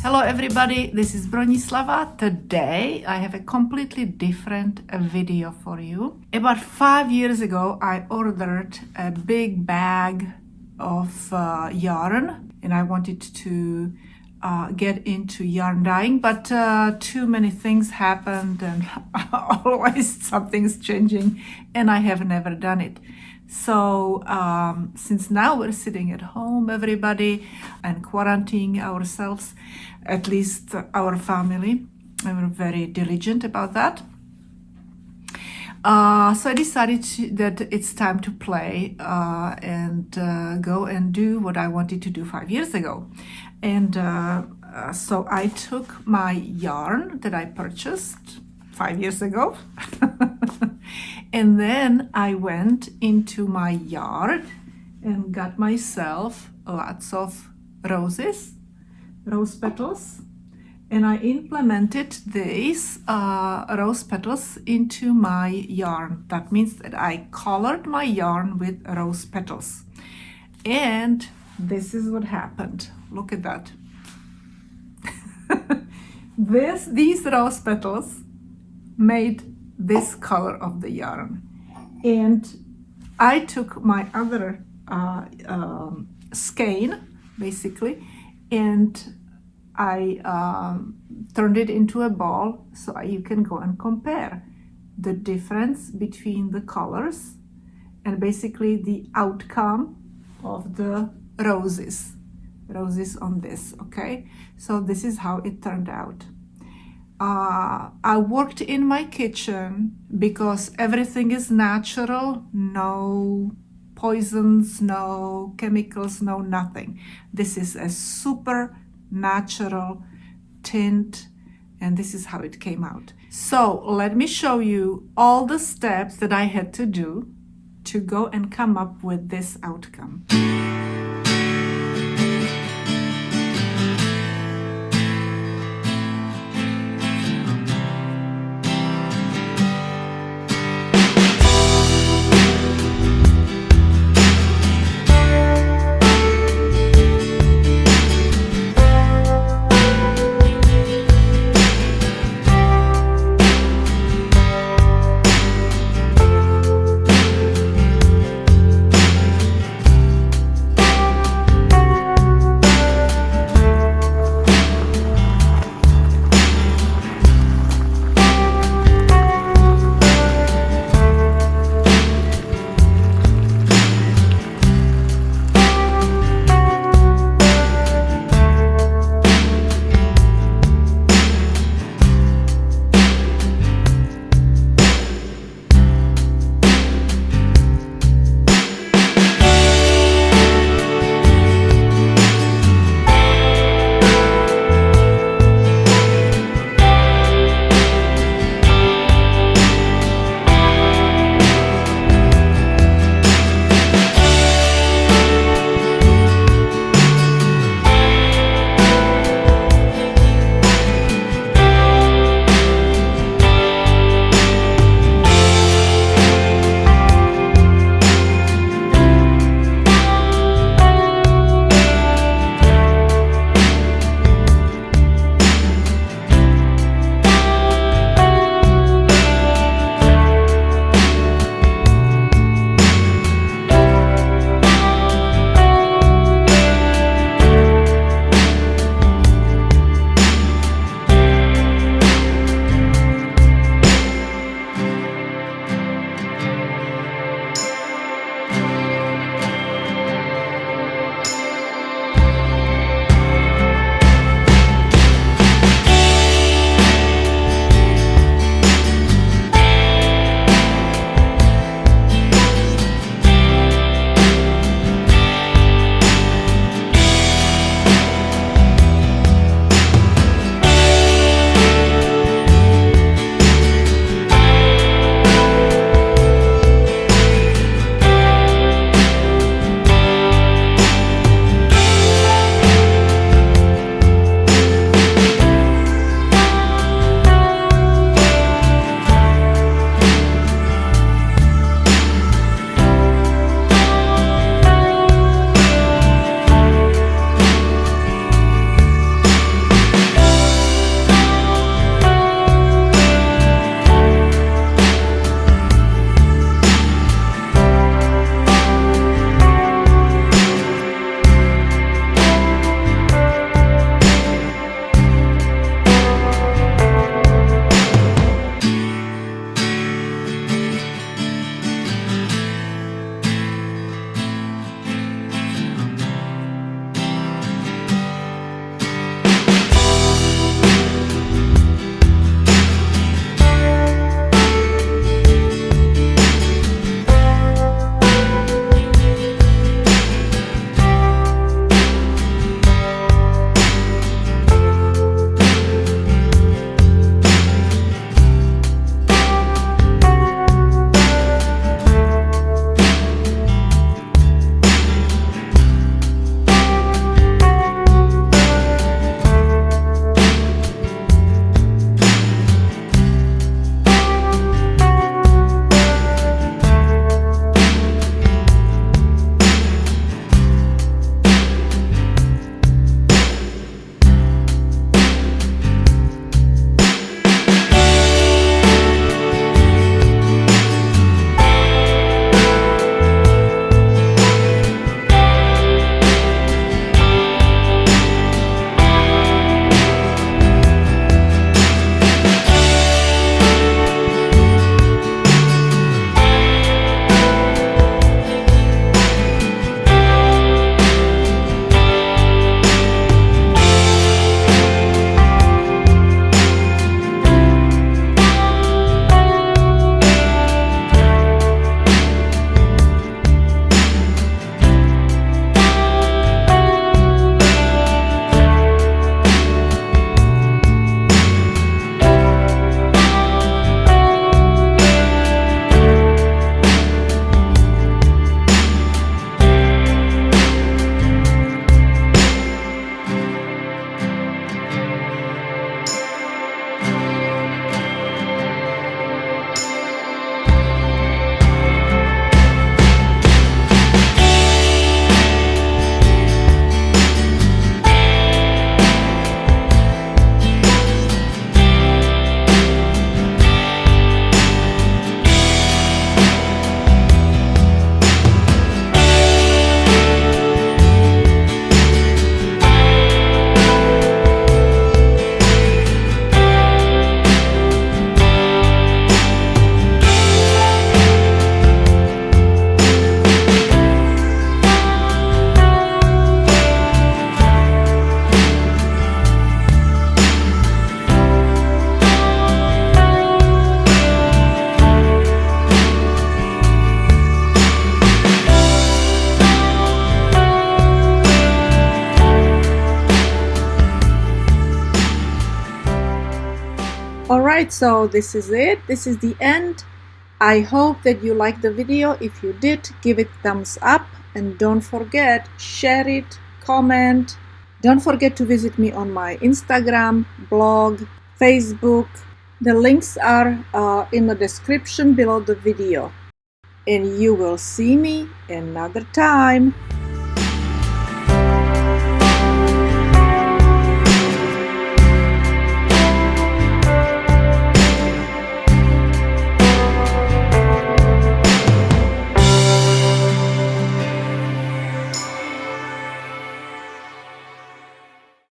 Hello everybody, this is Bronislava. Today I have a completely different video for you. About 5 years ago I ordered a big bag of yarn and I wanted to get into yarn dyeing, but too many things happened and always something's changing and I have never done it. So since now we're sitting at home, everybody, and quarantining ourselves, at least our family, and we're very diligent about that. So I decided that it's time to play and go and do what I wanted to do 5 years ago. And so I took my yarn that I purchased 5 years ago and then I went into my yard and got myself lots of rose petals, and I implemented these rose petals into my yarn. That means that I colored my yarn with rose petals, and this is what happened. Look at that. These rose petals made this color of the yarn, and I took my other skein basically and I turned it into a ball so you can go and compare the difference between the colors and basically the outcome of the roses on this. Okay, so this is how it turned out. I worked in my kitchen because everything is natural, no poisons, no chemicals, no nothing. This is a super natural tint, and this is how it came out. So let me show you all the steps that I had to do to go and come up with this outcome. right, so this is it. This is the end. I hope that you liked the video. If you did, give it thumbs up, and don't forget, share it, comment. Don't forget to visit me on my Instagram, blog, Facebook. The links are in the description below the video. And you will see me another time.